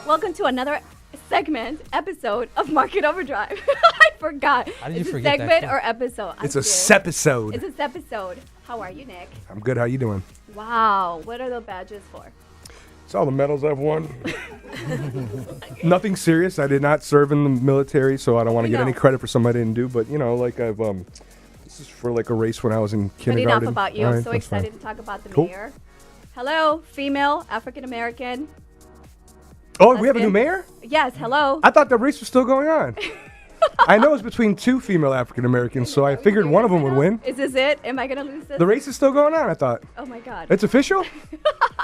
Welcome to another episode of Market Overdrive. I forgot. How did you it's forget a segment that? or episode? It's a sepisode. It's a sepisode. How are you, Nick? I'm good. How you doing? Wow. What are the badges for? It's all the medals I've won. Nothing serious. I did not serve in the military, so I don't want to get any credit for something I didn't do. But, you know, like I've, this is for like a race when I was in kindergarten. But enough about you. All I'm right, so that's excited fine. to talk about the Cool. mayor. Hello, female, African-American. Oh, we have a new mayor? Yes, hello. I thought the race was still going on. I know it's between two female African Americans, so I figured one of them would win. Is this it? Am I going to lose this? The race is still going on, I thought. Oh, my God. It's official?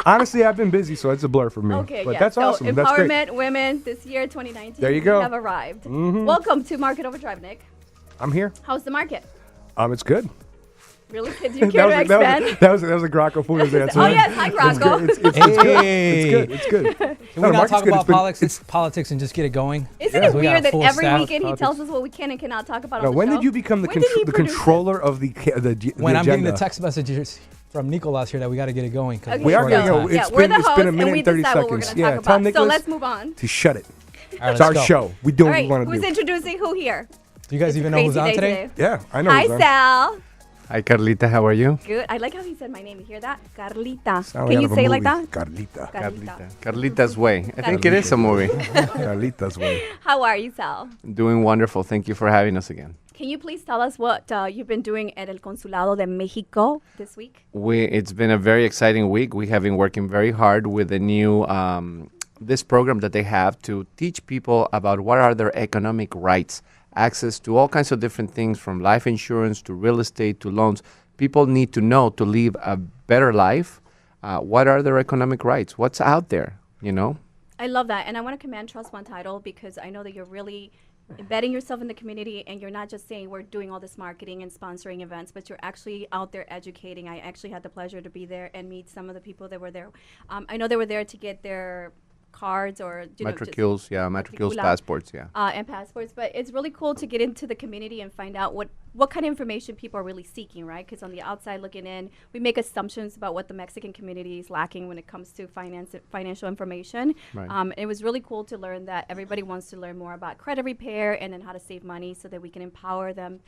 Honestly, I've been busy, so it's a blur for me. Okay, but yeah. that's so awesome. That's great. Empowerment women this year, 2019. There you go. Have arrived. Mm-hmm. Welcome to Market Overdrive, Nick. I'm here. How's the market? It's good. Really? Could you care to expand? That was a Grocco Funes answer. Oh, yes. Hi, Grocco. It's good. It's good. Can we not talk about politics and just get it going? Isn't it weird that every weekend he tells us what we can and cannot talk about on the show? When did you become the controller of the When I'm agenda? getting the text messages from Nicolas here that we got to get it going. Okay, we are going to we're the host been a minute and we and 30 decide what we're seconds. going to talk tell about. Nicholas So let's move on. to shut it. All right, It's our let's go. show. We do All what we right, want to who's do. introducing who here? Do you guys even know who's on today? Yeah, I know. Hi, Sal. Hi, Carlita. How are you? Good. I like how he said my name. You hear that? Carlita. Sound Can out you of a say it like movie. that? Carlita. Carlita's Way. I think it is a movie. Carlita's way. How are you, Sal? Doing wonderful. Thank you for having us again. Can you please tell us what you've been doing at El Consulado de Mexico this week? It's been a very exciting week. We have been working very hard with the new this program that they have to teach people about what are their economic rights, access to all kinds of different things from life insurance to real estate to loans. People need to know to live a better life. What are their economic rights? What's out there, you know? I love that. And I want to commend Trust One Title because I know that you're really embedding yourself in the community and you're not just saying we're doing all this marketing and sponsoring events, but you're actually out there educating. I actually had the pleasure to be there and meet some of the people that were there. I know they were there to get their cards or Matricules, matricules, passports, and passports. But it's really cool to get into the community and find out what kind of information people are really seeking, right? Because on the outside looking in, we make assumptions about what the Mexican community is lacking when it comes to financial information. Right. It was really cool to learn that everybody wants to learn more about credit repair and then how to save money so that we can empower them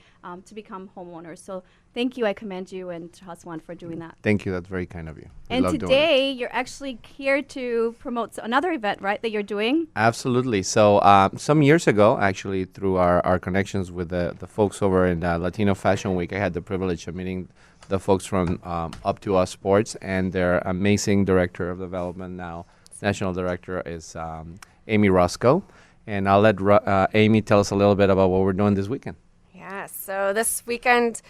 to become homeowners. So thank you. I commend you and Trust One for doing that. Thank you. That's very kind of you. We And love doing it. today, you're actually here to promote another event, right, that you're doing? Absolutely. So some years ago, actually, through our connections with the folks over in Latino Fashion Week, I had the privilege of meeting the folks from Up to Us Sports and their amazing director of development now. National director is Amy Roscoe. And I'll let Amy tell us a little bit about what we're doing this weekend. Yeah, so this weekend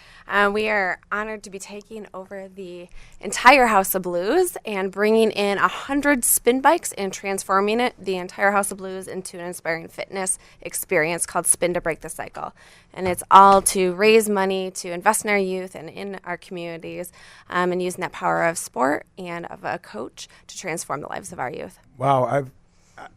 we are honored to be taking over the entire House of Blues and bringing in 100 spin bikes and transforming the entire House of Blues into an inspiring fitness experience called Spin to Break the Cycle. And it's all to raise money to invest in our youth and in our communities and using that power of sport and of a coach to transform the lives of our youth. Wow,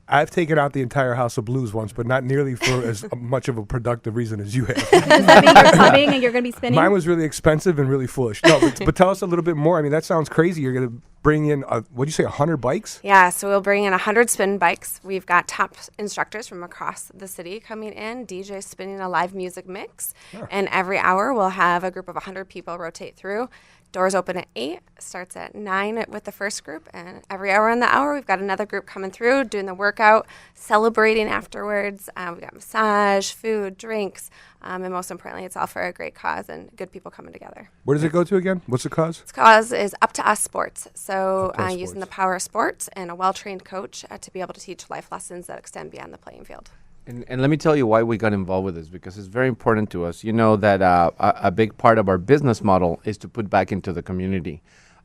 I've taken out the entire House of Blues once, but not nearly for as much of a productive reason as you have. Does that mean you're coming and you're going to be spinning? Mine was really expensive and really foolish. No, but tell us a little bit more. I mean, that sounds crazy. You're going to bring in, what'd you say, 100 bikes? Yeah, so we'll bring in 100 spin bikes. We've got top instructors from across the city coming in, DJ spinning a live music mix. Sure. And every hour we'll have a group of 100 people rotate through. Doors open at 8, starts at 9 with the first group, and every hour in the hour we've got another group coming through, doing the workout, celebrating afterwards. We've got massage, food, drinks, and most importantly, it's all for a great cause and good people coming together. Where does it go to again? What's the cause? The cause is Up to Us Sports, so using Sports. the power of sports and a well-trained coach to be able to teach life lessons that extend beyond the playing field. And let me tell you why we got involved with this, because it's very important to us. You know that a big part of our business model is to put back into the community.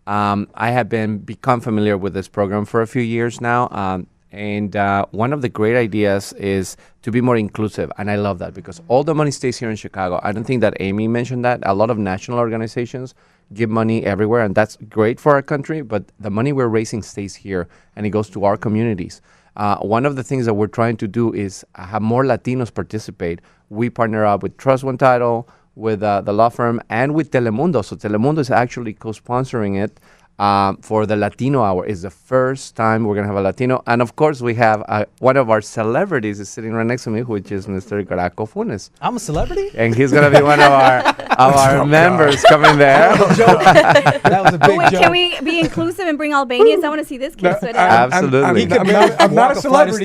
I have become familiar with this program for a few years now, and one of the great ideas is to be more inclusive, and I love that because all the money stays here in Chicago. I don't think that Amy mentioned that. A lot of national organizations give money everywhere, and that's great for our country, but the money we're raising stays here, and it goes to our communities. One of the things that we're trying to do is have more Latinos participate. We partner up with Trust One Title, with the law firm, and with Telemundo. So Telemundo is actually co-sponsoring it. for the Latino Hour. It's the first time we're going to have a Latino. And, of course, we have one of our celebrities is sitting right next to me, which is Mr. Graco Funes. I'm a celebrity? And he's going to be one of our members coming there. That was a big joke. Can we be inclusive and bring Albanians? I want to see this kid. Absolutely. I'm not a celebrity.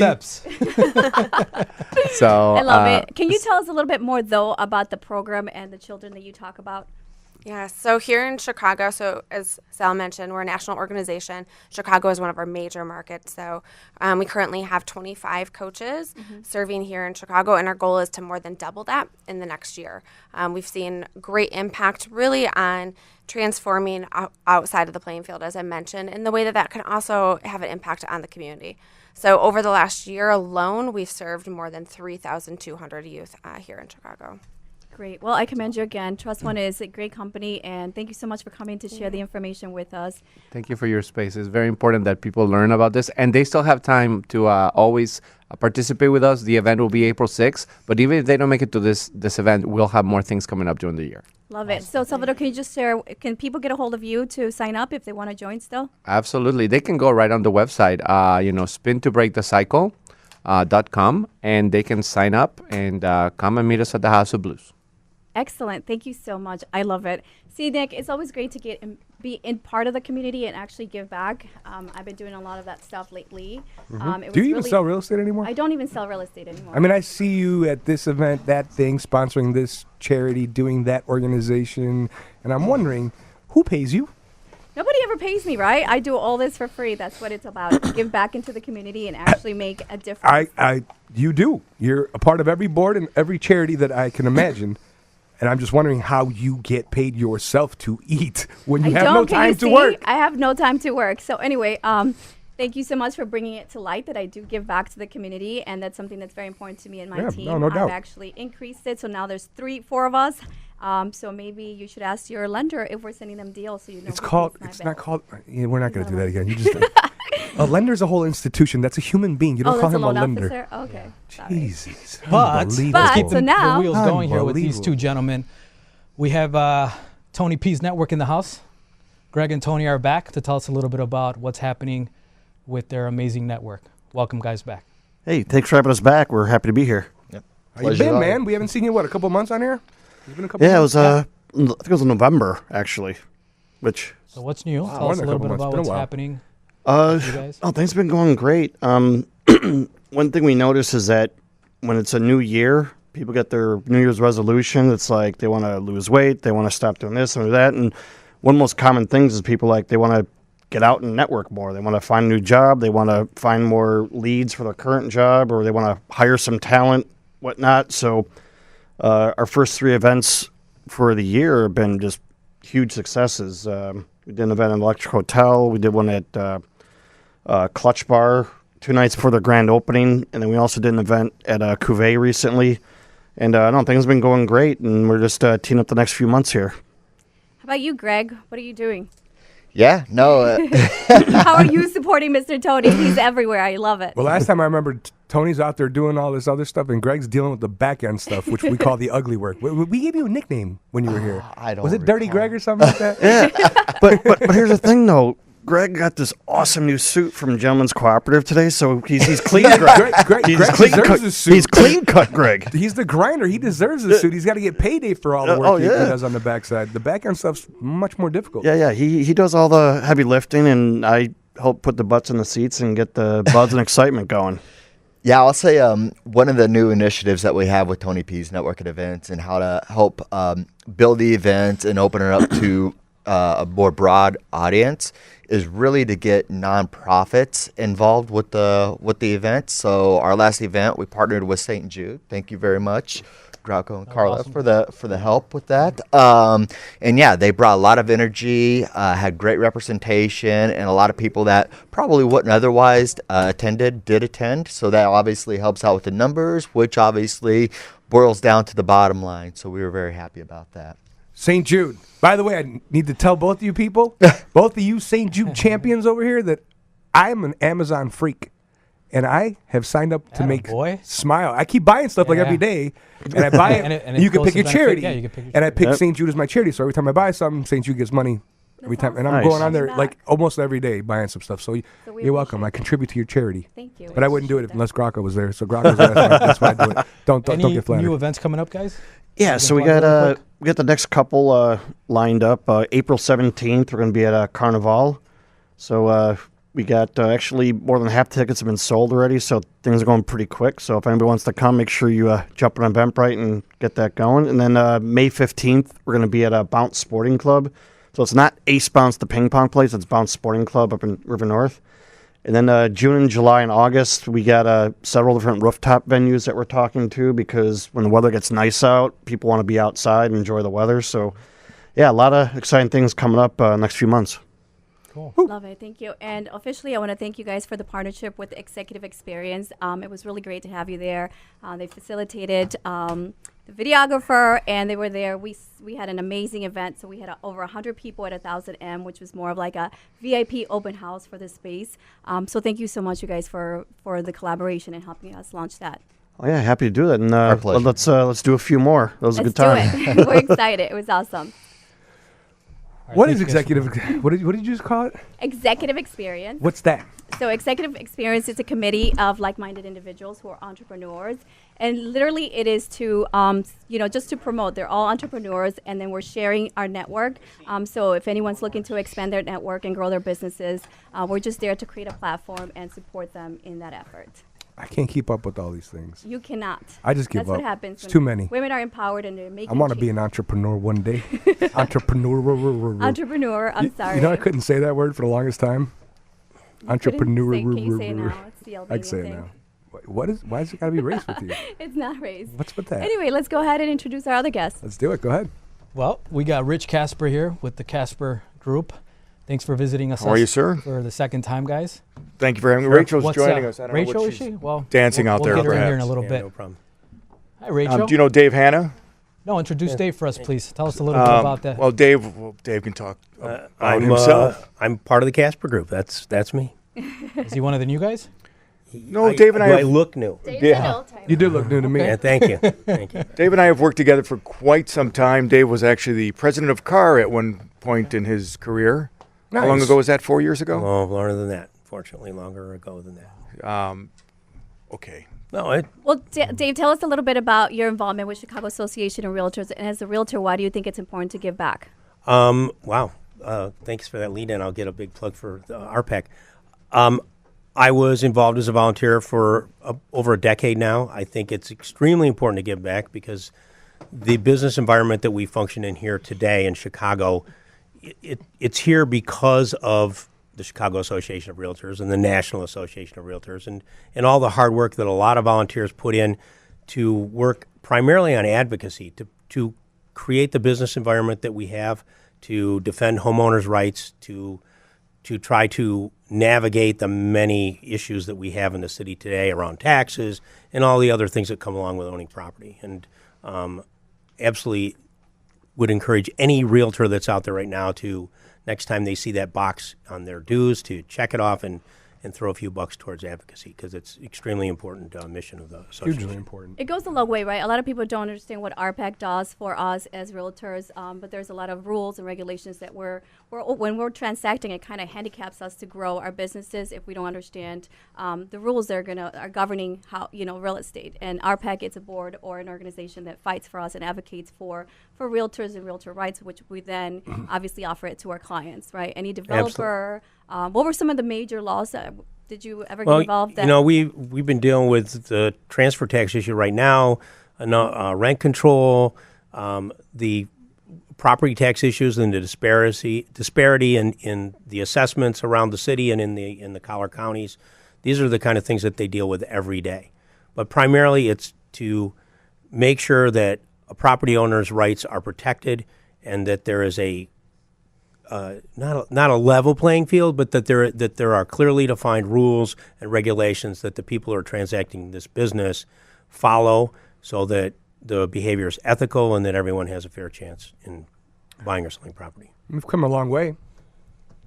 So I love it. Can you tell us a little bit more, though, about the program and the children that you talk about? Yeah, so here in Chicago, so as Sal mentioned, we're a national organization. Chicago is one of our major markets. So we currently have 25 coaches serving here in Chicago, and our goal is to more than double that in the next year. We've seen great impact really on transforming outside of the playing field, as I mentioned, in the way that that can also have an impact on the community. So over the last year alone, we've served more than 3,200 youth here in Chicago. Great. Well, I commend you again. Trust One is a great company, and thank you so much for coming to share the information with us. Thank you for your space. It's very important that people learn about this, and they still have time to always participate with us. The event will be April 6th, but even if they don't make it to this event, we'll have more things coming up during the year. Love it. So, Salvador, can you just share, can people get a hold of you to sign up if they want to join still? Absolutely. They can go right on the website, spintobreakthecycle.com, and they can sign up and come and meet us at the House of Blues. Excellent. Thank you so much. I love it. See, Nick, it's always great to be in part of the community and actually give back. I've been doing a lot of that stuff lately. Do you even sell real estate anymore? I don't even sell real estate anymore. I mean, I see you at this event, that thing, sponsoring this charity, doing that organization, and I'm wondering, who pays you? Nobody ever pays me, right? I do all this for free. That's what it's about. Give back into the community and actually make a difference. You do. You're a part of every board and every charity that I can imagine. And I'm just wondering how you get paid yourself to eat when you have no time to work. I have no time to work. So anyway, thank you so much for bringing it to light that I do give back to the community. And that's something that's very important to me and my team. No doubt. I've actually increased it. So now there's 4 of us. So maybe you should ask your lender if we're sending them deals so you know. It's not called, we're not going to do that again. You just, a lender's a whole institution. That's a human being. You don't call him a lender. Okay. Jesus. But let's keep so the wheels going here with these two gentlemen. We have Tony P's network in the house. Greg and Tony are back to tell us a little bit about what's happening with their amazing network. Welcome, guys, back. Hey, thanks for having us back. We're happy to be here. Yep. How you been, man? We haven't seen you, a couple months on here? Yeah, it was, I think it was in November, actually. So what's new? Tell us a little bit about what's happening. Things have been going great. One thing we notice is that when it's a new year, people get their New Year's resolution. It's like they want to lose weight, they want to stop doing this and that. And one of the most common things is people they want to get out and network more. They want to find a new job. They want to find more leads for their current job, or they want to hire some talent, whatnot. So our first 3 events for the year have been just huge successes. We did an event in Electric Hotel. We did one at Clutch Bar 2 nights before their grand opening. And then we also did an event at Cuvée recently. And things have been going great, and we're just teeing up the next few months here. How about you, Greg? What are you doing? Yeah, no. How are you supporting Mr. Tony? He's everywhere. I love it. Well, last time I remember Tony's out there doing all this other stuff, and Greg's dealing with the back end stuff, which we call the ugly work. We gave you a nickname when you were here. I don't. Was it Dirty Greg or something like that? Yeah, but here's the thing, though. Greg got this awesome new suit from Gentleman's Cooperative today, so he's clean. Greg deserves a suit. He's clean cut, Greg. He's the grinder. He deserves a suit. He's got to get payday for all the work he does on the backside. The back end stuff's much more difficult. Yeah. He does all the heavy lifting, and I help put the butts in the seats and get the buzz and excitement going. Yeah, I'll say one of the new initiatives that we have with Tony P's Network and Events and how to help build the events and open it up to a more broad audience is really to get nonprofits involved with the event. So our last event, we partnered with St. Jude. Thank you very much, Grauco and Carla, for the help with that. And yeah, they brought a lot of energy, had great representation, and a lot of people that probably wouldn't otherwise did attend. So that obviously helps out with the numbers, which obviously boils down to the bottom line. So we were very happy about that. St. Jude. By the way, I need to tell both of you people, both of you St. Jude champions over here, that I am an Amazon freak. And I have signed up to make Smile. I keep buying stuff every day. And I buy it, and you can pick your charity. Yeah, you can pick your and I pick St. Jude as my charity. So every time I buy something, St. Jude gets money every time, and awesome. I'm Nice. going on there Back. like almost every day buying some stuff. So, So we you're welcome. I appreciate contribute to your charity, Thank you. but I wouldn't do it appreciate unless Graca was there. So Graca's there. That's why I do it. Don't Any get flattered. new events coming up, guys? Yeah, You so can we plug got real quick? we got the next couple lined up. April 17th, we're going to be at Carnival. So we got actually more than half the tickets have been sold already. So things are going pretty quick. So if anybody wants to come, make sure you jump on Eventbrite and get that going. And then May 15th, we're going to be at Bounce Sporting Club. So it's not Ace Bounce, the ping pong place. It's Bounce Sporting Club up in River North. And then June and July and August, we got several different rooftop venues that we're talking to because when the weather gets nice out, people want to be outside and enjoy the weather. So, yeah, a lot of exciting things coming up next few months. Cool. Love it. Thank you. And officially, I want to thank you guys for the partnership with Executive Experience. It was really great to have you there. They facilitated the videographer, and they were there. We had an amazing event. So we had over 100 people at 1000 M, which was more of like a VIP open house for the space. So thank you so much, you guys, for the collaboration and helping us launch that. Oh, yeah, happy to do that. And Our pleasure. let's do a few more. That was a Let's good time. do it. We're excited. It was awesome. All right, What thank is you guys for- executive? What did you just call it? Executive Experience. What's that? So Executive Experience is a committee of like-minded individuals who are entrepreneurs, and literally it is to, just to promote. They're all entrepreneurs, and then we're sharing our network. So if anyone's looking to expand their network and grow their businesses, we're just there to create a platform and support them in that effort. I can't keep up with all these things. You cannot. I just give That's up. what happens. It's when too many. Women are empowered and they're making. I want to be change. an entrepreneur one day. Entrepreneur. Entrepreneur. I'm sorry. You know, I couldn't say that word for the longest time. You couldn't Entrepreneur. say- Can you say it now? It's the I can Albanian say it thing. now. Why is it got to be race with you? It's not raised. What's with that? Anyway, let's go ahead and introduce our other guests. Let's do it. Go ahead. Well, we got Rich Casper here with the Casper Group. Thanks for visiting us. How are you, sir? For the second time, guys. Thank you for having me. Rachel's What's, joining us. I don't know Rachel, what is she's she? Well, dancing we'll, out there, We'll get her in here in a perhaps. little Yeah, bit. no problem. Hi, Rachel. Do you know Dave Hanna? No, introduce Dave for us, please. Tell us a little bit about that. Well, Dave can talk about himself. I'm part of the Casper Group. That's me. Is he one of the new guys? No, Dave and I do have- look new. Yeah. You do look new to me. Yeah, thank you. Thank you. Dave and I have worked together for quite some time. Dave was actually the president of CAR at one point in his career. How long Nice. ago was that? 4 years ago? Oh, longer than that. Fortunately, longer ago than that. Okay. No, Well, Dave, tell us a little bit about your involvement with Chicago Association of Realtors. And as a realtor, why do you think it's important to give back? wow. Thanks for that lead in. I'll get a big plug for RPAC. I was involved as a volunteer for over a decade now. I think it's extremely important to give back because the business environment that we function in here today in Chicago, it's here because of the Chicago Association of Realtors and the National Association of Realtors and all the hard work that a lot of volunteers put in to work primarily on advocacy, to create the business environment that we have, to defend homeowners' rights, to try to navigate the many issues that we have in the city today around taxes and all the other things that come along with owning property. And absolutely would encourage any realtor that's out there right now to, next time they see that box on their dues, to check it off and throw a few bucks towards advocacy because it's extremely important mission of the association. Hugely important. It goes a long way, right? A lot of people don't understand what RPAC does for us as realtors, but there's a lot of rules and regulations that when we're transacting, it kind of handicaps us to grow our businesses if we don't understand the rules that are governing how real estate. And RPAC is a board or an organization that fights for us and advocates for realtors and realtor rights, which we then obviously offer it to our clients, right? Any developer. What were some of the major laws that did you ever get involved in? We've been dealing with the transfer tax issue right now, rent control, the property tax issues, and the disparity in the assessments around the city and in the collar counties. These are the kind of things that they deal with every day. But primarily, it's to make sure that a property owner's rights are protected and that there is not a level playing field, but that there are clearly defined rules and regulations that the people who are transacting this business follow, so that the behavior is ethical and that everyone has a fair chance in buying or selling property. We've come a long way.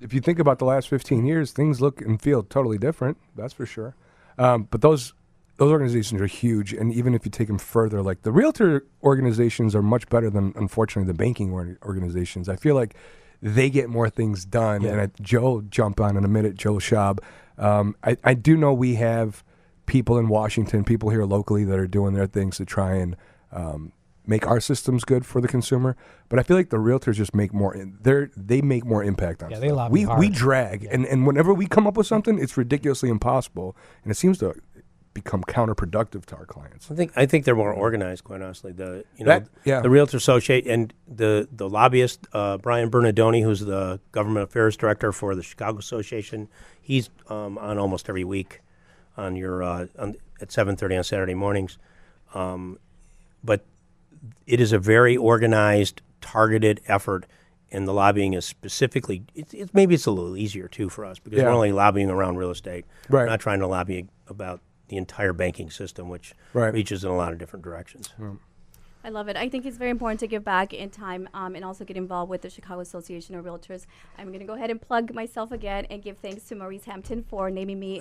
If you think about the last 15 years, things look and feel totally different. That's for sure. But those organizations are huge, and even if you take them further, like the realtor organizations are much better than, unfortunately, the banking organizations. I feel like they get more things done. Yeah. And Joe will jump on in a minute, Joe Schaub. I do know we have people in Washington, people here locally that are doing their things to try and make our systems good for the consumer. But I feel like the realtors just make more. They make more impact on. Yeah, stuff. they lobby hard. We drag, and whenever we come up with something, it's ridiculously impossible, and it seems to become counterproductive to our clients. I think they're more organized, quite honestly. The Yeah. Realtor Associate and the lobbyist Brian Bernardoni, who's the government affairs director for the Chicago Association. He's on almost every week on your at 7:30 on Saturday mornings. But it is a very organized, targeted effort, and the lobbying is specifically. Maybe it's a little easier too for us because we're only lobbying around real estate. Right. We're not trying to lobby about the entire banking system, which reaches in a lot of different directions. I love it. I think it's very important to give back in time and also get involved with the Chicago Association of Realtors. I'm going to go ahead and plug myself again and give thanks to Maurice Hampton for naming me.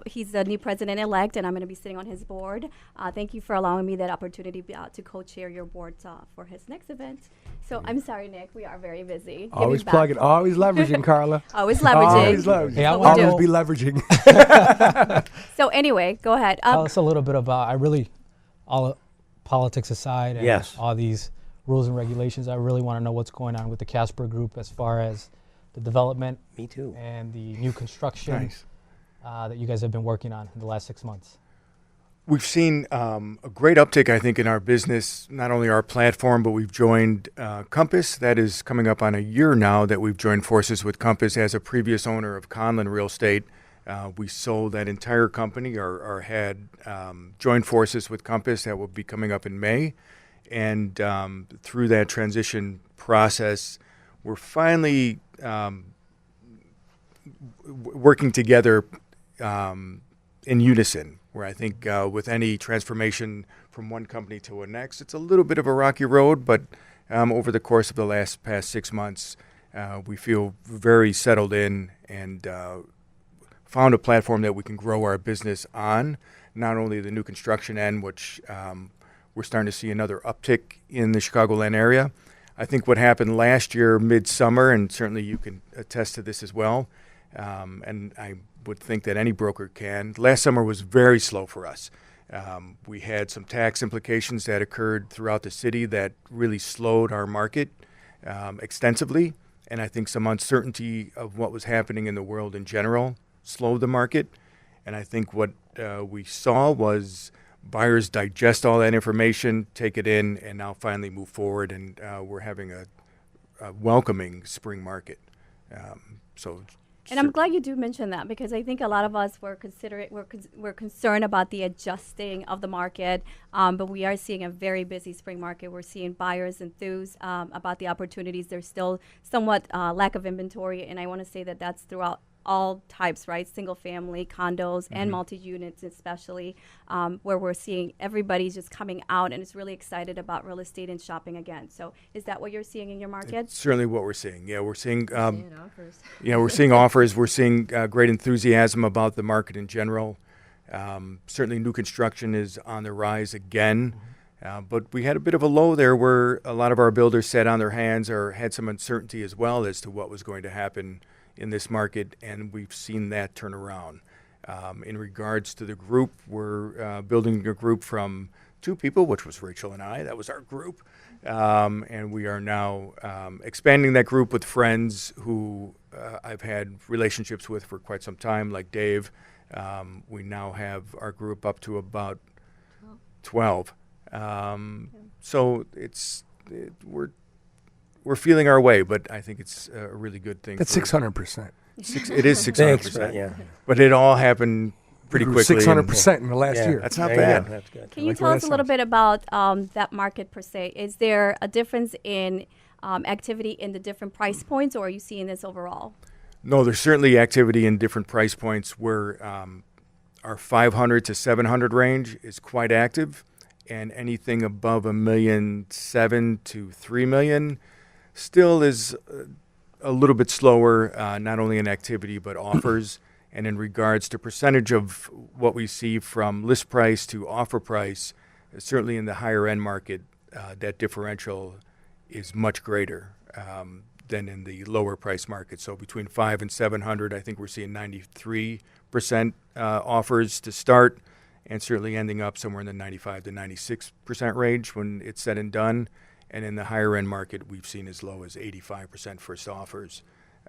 He's the new president-elect, and I'm going to be sitting on his board. Thank you for allowing me that opportunity to co-chair your board for his next event. So I'm sorry, Nick. We are very busy. Always plugging, always leveraging, Carla. Always leveraging. Always leveraging. Hey, I That's what we Always do. be leveraging. So anyway, go ahead. Tell us a little bit about, all politics aside and Yes. all these rules and regulations, I really want to know what's going on with the Casper Group as far as the development Me too. and the new construction Nice. that you guys have been working on in the last 6 months. We've seen a great uptick, I think, in our business, not only our platform, but we've joined Compass. That is coming up on a year now that we've joined forces with Compass as a previous owner of Conlin Real Estate. We sold that entire company or had joined forces with Compass. That will be coming up in May. And through that transition process, we're finally working together in unison, where I think with any transformation from one company to the next, it's a little bit of a rocky road, but over the course of the past 6 months, we feel very settled in and found a platform that we can grow our business on, not only the new construction end, which we're starting to see another uptick in the Chicagoland area. I think what happened last year, midsummer, and certainly you can attest to this as well, and I would think that any broker can, last summer was very slow for us. We had some tax implications that occurred throughout the city that really slowed our market extensively, and I think some uncertainty of what was happening in the world in general slowed the market. And I think what we saw was buyers digest all that information, take it in, and now finally move forward. And we're having a welcoming spring market. And I'm glad you do mention that because I think a lot of us were concerned about the adjusting of the market, but we are seeing a very busy spring market. We're seeing buyers enthused about the opportunities. There's still somewhat lack of inventory, and I want to say that that's throughout all types, right? Single family, condos, and multi-units especially, where we're seeing everybody's just coming out and is really excited about real estate and shopping again. So is that what you're seeing in your market? It's certainly what we're seeing. Yeah, we're seeing offers. yeah, we're seeing offers. We're seeing great enthusiasm about the market in general. Certainly new construction is on the rise again. But we had a bit of a low there where a lot of our builders sat on their hands or had some uncertainty as well as to what was going to happen in this market, and we've seen that turn around. In regards to the group, we're building a group from 2 people, which was Rachel and I. That was our group. And we are now expanding that group with friends who I've had relationships with for quite some time, like Dave. We now have our group up to about 12. So we're feeling our way, but I think it's a really good thing. That's 600%. It is 600%. Yeah. But it all happened pretty quickly. 600% in the last Yeah. year. That's not There you bad. go. That's good. Can you like tell where us that a little sounds. bit about that market per se? Is there a difference in activity in the different price points, or are you seeing this overall? No, there's certainly activity in different price points where our 500 to 700 range is quite active, and anything above $1.7 million to $3 million still is a little bit slower, not only in activity but offers. And in regards to percentage of what we see from list price to offer price, certainly in the higher end market, that differential is much greater. than in the lower price market. So between 5 and 700, I think we're seeing 93% offers to start, and certainly ending up somewhere in the 95 to 96% range when it's said and done. And in the higher end market, we've seen as low as 85% first offers,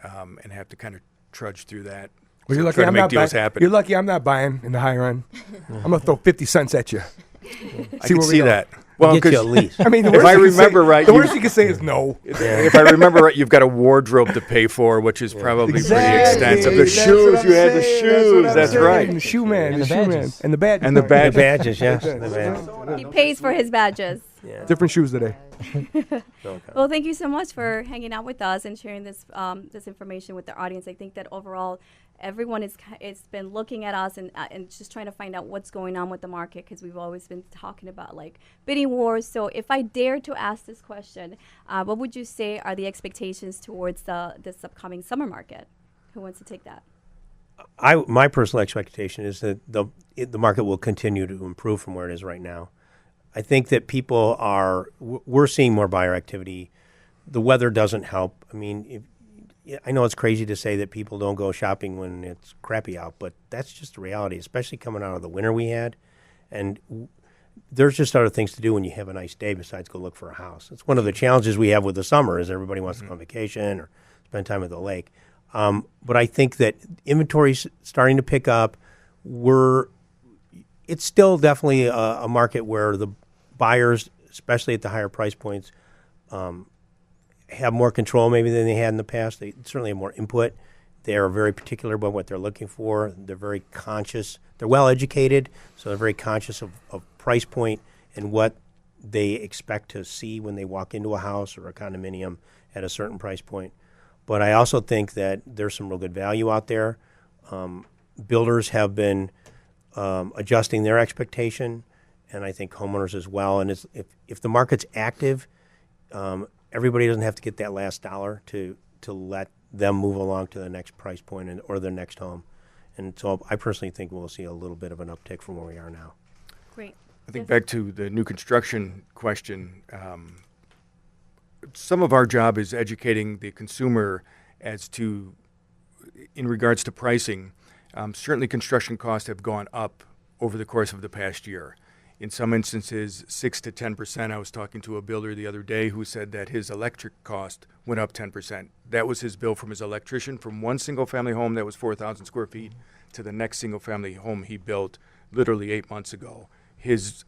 and have to kind of trudge through that. Well, you're lucky try to I'm make not deals buying. happen. You're lucky I'm not buying in the higher end. I'm gonna throw 50 cents at you. I can see that. Well, get you 'cause at least. I mean, the If worst I you can remember say, right, the you- worst you can say is no. If I remember right, you've got a wardrobe to pay for, which is probably pretty extensive. The That's what shoes, I'm you had the saying. shoes. what That's I'm saying. right. The shoe man, And the the shoe man, badges. and the badges. And the The badges. badges, yes. The badges. He pays for his badges. Yeah. Different shoes today. Well, thank you so much for hanging out with us and sharing this this information with the audience. I think that overall, everyone it's been looking at us and just trying to find out what's going on with the market, because we've always been talking about like bidding wars. So if I dare to ask this question, what would you say are the expectations towards this upcoming summer market? Who wants to take that? My personal expectation is that the market will continue to improve from where it is right now. I think that we're seeing more buyer activity. The weather doesn't help. I mean, I know it's crazy to say that people don't go shopping when it's crappy out, but that's just the reality, especially coming out of the winter we had. And there's just other things to do when you have a nice day besides go look for a house. It's one of the challenges we have with the summer is everybody wants to go on vacation or spend time at the lake. But I think that inventory's starting to pick up. It's still definitely a market where the buyers, especially at the higher price points, have more control maybe than they had in the past. They certainly have more input. They are very particular about what they're looking for. They're very conscious. They're well educated, so they're very conscious of price point and what they expect to see when they walk into a house or a condominium at a certain price point. But I also think that there's some real good value out there. Builders have been adjusting their expectation, and I think homeowners as well. And if the market's active, everybody doesn't have to get that last dollar to let them move along to the next price point or their next home. And so I personally think we'll see a little bit of an uptick from where we are now. Great. I think back to the new construction question, some of our job is educating the consumer as to, in regards to pricing. Certainly construction costs have gone up over the course of the past year. In some instances, 6 to 10%. I was talking to a builder the other day who said that his electric cost went up 10%. That was his bill from his electrician from one single-family home that was 4,000 square feet to the next single-family home he built literally 8 months ago. His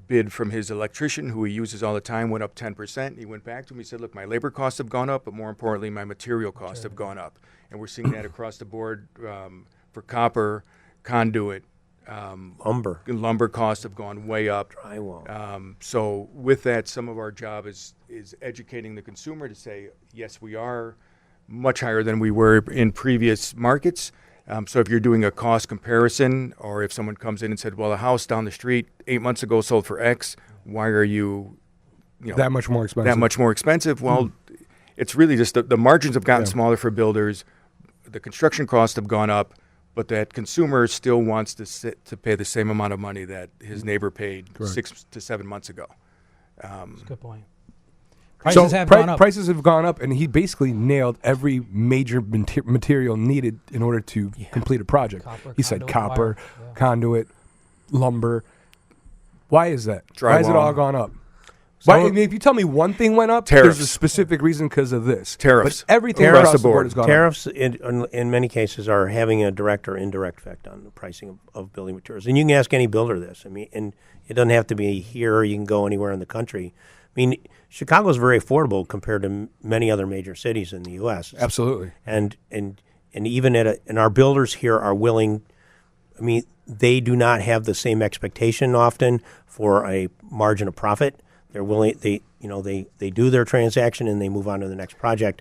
bid from his electrician, who he uses all the time, went up 10%. He went back to him. He said, look, my labor costs have gone up, but more importantly, my material costs have gone up. And we're seeing that across the board for copper, conduit, lumber costs have gone way up. Drywall. So with that, some of our job is educating the consumer to say, yes, we are much higher than we were in previous markets. So if you're doing a cost comparison, or if someone comes in and said, well, a house down the street 8 months ago sold for X, why are you that much more expensive? That much more expensive? Well, it's really just the margins have gotten smaller for builders. The construction costs have gone up. But that consumer still wants to pay the same amount of money that his neighbor paid 6 to 7 months ago. That's a good point. Prices have gone up. Prices have gone up, and he basically nailed every major material needed in order to complete a project. He said copper, conduit, lumber. Why is that? Drywall. Why has it all gone up? Why, I mean, if you tell me one thing went up, tariffs. There's a specific reason because of this. Tariffs. But everything across the board has gone Tariffs up. in many cases are having a direct or indirect effect on the pricing of building materials. And you can ask any builder this. I mean, and it doesn't have to be here. You can go anywhere in the country. I mean, Chicago is very affordable compared to many other major cities in the U.S. Absolutely. And even and our builders here are willing. I mean, they do not have the same expectation often for a margin of profit. They're willing. They do their transaction and they move on to the next project.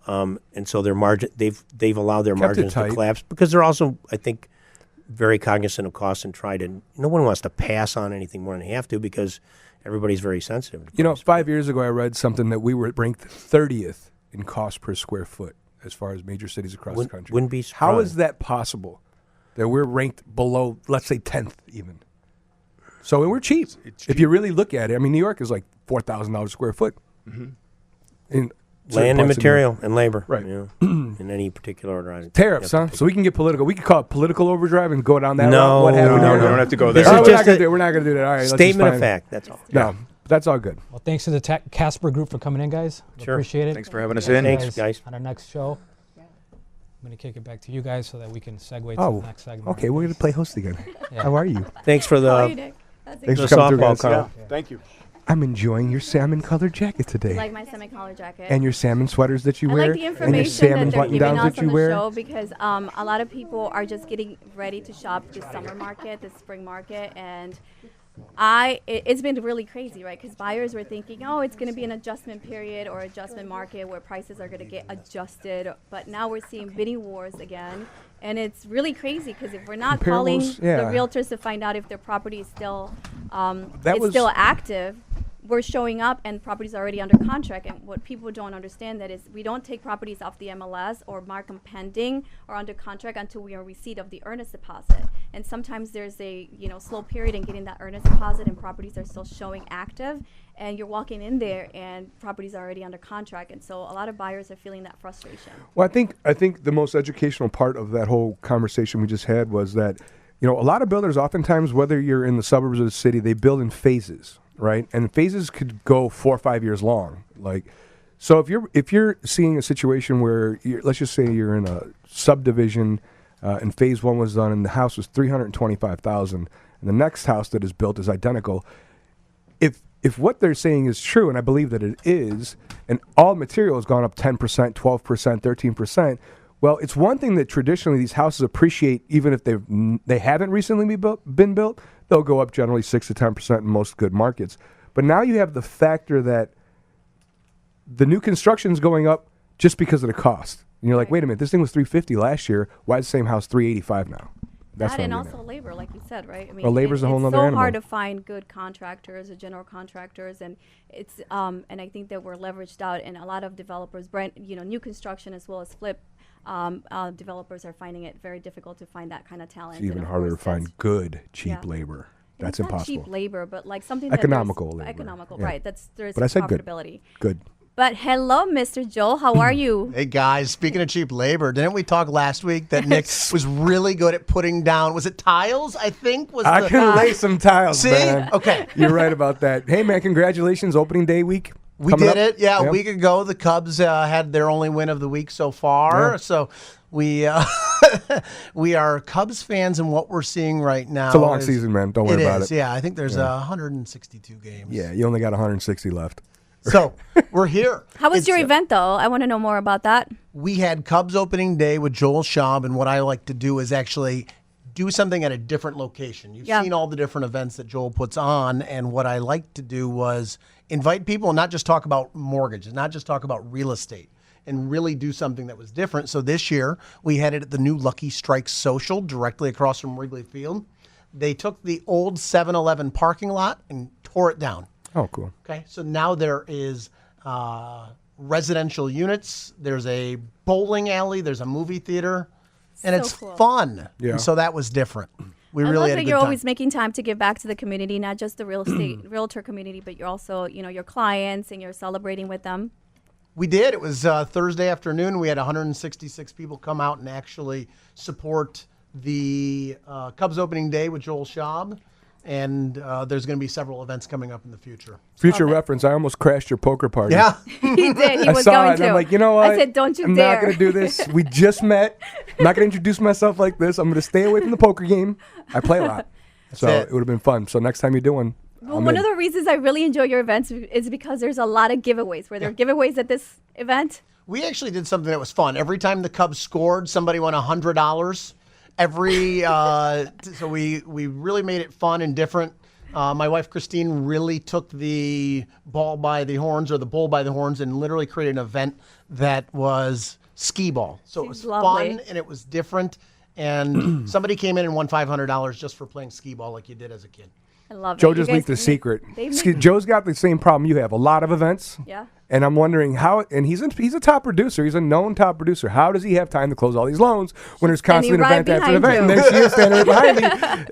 And so their margin, they've allowed their margins to collapse because they're also, I think, very cognizant of costs and no one wants to pass on anything more than they have to because everybody's very sensitive. You know, 5 years ago I read something that we were ranked 30th in cost per square foot as far as major cities across the country. Wouldn't be surprised. How is that possible that we're ranked below, let's say, 10th even? So and we're cheap. If you really look at it. I mean, New York is like $4,000 a square foot. Mm-hmm. And Land and material and labor. Right. In any particular order. Tariffs, huh? So we can get political. We could call it political overdrive and go down that No, route. What happened no, there? we don't have to go there. This is We're just not going to do that. All right. let's just statement of find- fact. That's all. No, that's all good. Well, thanks to the Casper group for coming in, guys. Sure. Appreciate it. Thanks for having us You in. Thanks, guys. On our next show. I'm going to kick it back to you guys so that we can segue to Oh, the next segment. okay. We're going to play host again. Yeah. How are you? Thanks for How are the you, Nick? That's Thanks the for coming through, softball, guys. Carl. Thank you. I'm enjoying your salmon-colored jacket today. like my semi-collar jacket. And your salmon sweaters that you I wear. like the and your information salmon that they're giving button-downs us that on you the wear. show because a lot of people are just getting ready to shop this summer market, this spring market, and it's been really crazy, right? Because buyers were thinking, oh, it's going to be an adjustment period or adjustment market where prices are going to get adjusted. But now we're seeing bidding wars again. And it's really crazy because if we're not calling Comparables, yeah. the realtors to find out if their property is still That was- still active, we're showing up and properties are already under contract. And what people don't understand that is we don't take properties off the MLS or mark them pending or under contract until we are in receipt of the earnest deposit. And sometimes there's a slow period in getting that earnest deposit and properties are still showing active. And you're walking in there and properties are already under contract. And so a lot of buyers are feeling that frustration. Well, I think the most educational part of that whole conversation we just had was that, a lot of builders oftentimes, whether you're in the suburbs or the city, they build in phases, right? And phases could go 4 or 5 years long. So if you're seeing a situation where let's just say you're in a subdivision and phase 1 was done and the house was $325,000 and the next house that is built is identical, if what they're saying is true, and I believe that it is, and all material has gone up 10%, 12%, 13%, well, it's one thing that traditionally these houses appreciate, even if they haven't recently been built, they'll go up generally 6 to 10% in most good markets. But now you have the factor that the new construction is going up just because of the cost. And you're like, wait a minute, this thing was $350 last year. Why is the same house $385 now? That's That what and I'm getting also at. labor, like you said, right? I mean, Well, labor's a whole nother It's so animal. hard to find good contractors or general contractors, and it's and I think that we're leveraged out, and a lot of developers, new construction as well as flip developers are finding it very difficult to find that kind of talent. It's even and of harder to course find that's- good, cheap Yeah. labor. and That's it's not impossible. cheap labor, but like something Economical that labor. economical, Yeah. right? There's But I said good. profitability. Good. But hello, Mr. Joel, how are you? Hey guys, speaking of cheap labor, didn't we talk last week that Nick was really good at putting down, was it tiles, I think? I can lay some tiles, See? man. Okay. You're right about that. Hey, man, congratulations. Opening day week. We coming did up. it, yeah. Yep. A week ago, the Cubs had their only win of the week so far. Yeah. So we we are Cubs fans, and what we're seeing right now It's a long season, man. Don't worry about it. Yeah, I think there's 162 games. Yeah, you only got 160 left. So we're here. How was It's, your event, though? I want to know more about that. We had Cubs opening day with Joel Schaub, and what I like to do is actually do something at a different location. You've Yeah. seen all the different events that Joel puts on, and what I like to do was invite people and not just talk about mortgages, not just talk about real estate, and really do something that was different. So this year, we had it at the new Lucky Strike Social directly across from Wrigley Field. They took the old 7-Eleven parking lot and tore it down. Oh, cool. Okay, so now there is residential units. There's a bowling alley. There's a movie theater, and So it's cool. fun. Yeah. And so that was different. We I really love had a that good you're time. always making time to give back to the community, not just the real estate realtor community, but you're also, your clients, and you're celebrating with them. We did. It was Thursday afternoon. We had 166 people come out and actually support the Cubs opening day with Joel Schaub. And there's going to be several events coming up in the future. Future reference, I almost crashed your poker party. Yeah. He did. He I was saw going it, and to. I'm like, you know what? I said, don't you I'm dare. not going to do this. We just met. I'm not going to introduce myself like this. I'm going to stay away from the poker game. I play a lot. So it. it would have been fun. So next time you do one, Well, I'm one in. of the reasons I really enjoy your events is because there's a lot of giveaways. Were there giveaways at this event? We actually did something that was fun. Every time the Cubs scored, somebody won $100. So we really made it fun and different. My wife Christine really took the ball by the horns, or the bull by the horns, and literally created an event that was skee ball. So it was She's lovely. fun and it was different. And somebody came in and won $500 just for playing skee ball like you did as a kid. I love it. Joe You just guys leaked the make- secret. they make- Joe's got the same problem you have. A lot of events. Yeah. And I'm wondering how, and he's a top producer. He's a known top producer. How does he have time to close all these loans when there's constantly an event after an event? And there she is standing right behind me.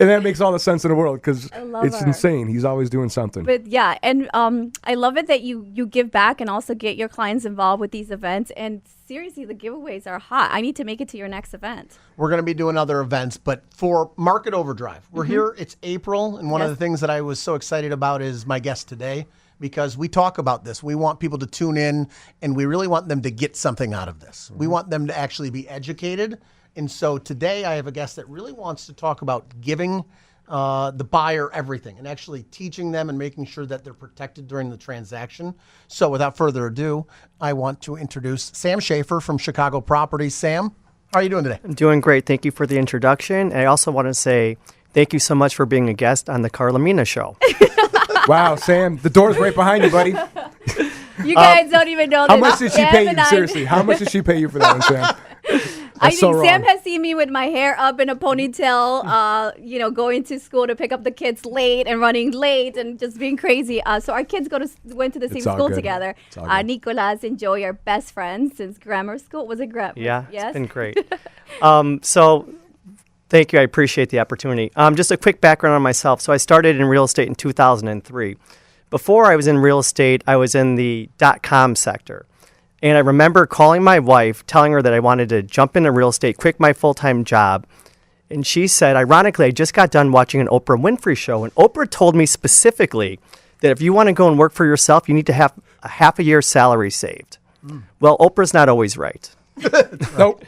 And that makes all the sense in the world because it's insane. He's always doing something. But yeah, and I love it that you give back and also get your clients involved with these events. And seriously, the giveaways are hot. I need to make it to your next event. We're going to be doing other events, but for Market Overdrive, we're here. It's April, and one of the things that I was so excited about is my guest today, because we talk about this. We want people to tune in, and we really want them to get something out of this. We want them to actually be educated. And so today I have a guest that really wants to talk about giving the buyer everything and actually teaching them and making sure that they're protected during the transaction. So without further ado, I want to introduce Sam Shaffer from Chicago Properties. Sam, how are you doing today? I'm doing great. Thank you for the introduction. And I also want to say thank you so much for being a guest on the Carla Mina show. Wow, Sam, the door's right behind you, buddy. You guys don't even know how much did she pay you? Seriously, how much did she pay you for that one, Sam? I think Sam has seen me with my hair up in a ponytail, going to school to pick up the kids late and running late and just being crazy. So our kids went to the same school together. Nicolas and Joey are best friends since grammar school. Was it grammar? Yeah, yes? It's been great. So thank you. I appreciate the opportunity. Just a quick background on myself. So I started in real estate in 2003. Before I was in real estate, I was in the .com sector. And I remember calling my wife, telling her that I wanted to jump into real estate, quit my full-time job. And she said, ironically, I just got done watching an Oprah Winfrey show. And Oprah told me specifically that if you want to go and work for yourself, you need to have a half a year's salary saved. Well, Oprah's not always right. Nope.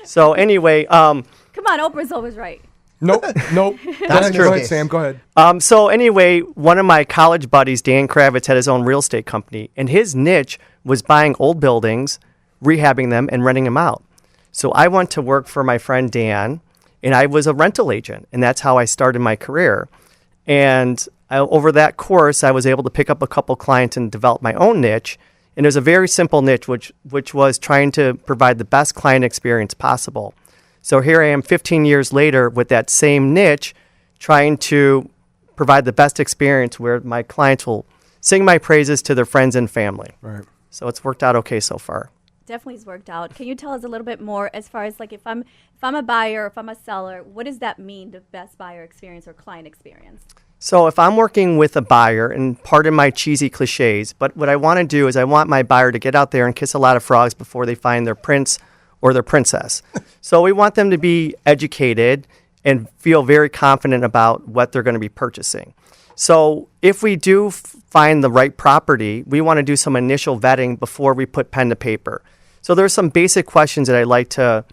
So anyway. Come on, Oprah's always right. Nope. That's true. Go ahead, Sam. Go ahead. So anyway, one of my college buddies, Dan Kravitz, had his own real estate company. And his niche was buying old buildings, rehabbing them, and renting them out. So I went to work for my friend Dan, and I was a rental agent. And that's how I started my career. And over that course, I was able to pick up a couple clients and develop my own niche. And it was a very simple niche, which was trying to provide the best client experience possible. So here I am 15 years later with that same niche, trying to provide the best experience where my clients will sing my praises to their friends and family. Right. So it's worked out okay so far. Definitely has worked out. Can you tell us a little bit more as far as like if I'm a buyer, if I'm a seller, what does that mean, the best buyer experience or client experience? So if I'm working with a buyer, and pardon my cheesy cliches, but what I want to do is I want my buyer to get out there and kiss a lot of frogs before they find their prince or their princess. So we want them to be educated and feel very confident about what they're going to be purchasing. So if we do find the right property, we want to do some initial vetting before we put pen to paper. So there's some basic questions that I like to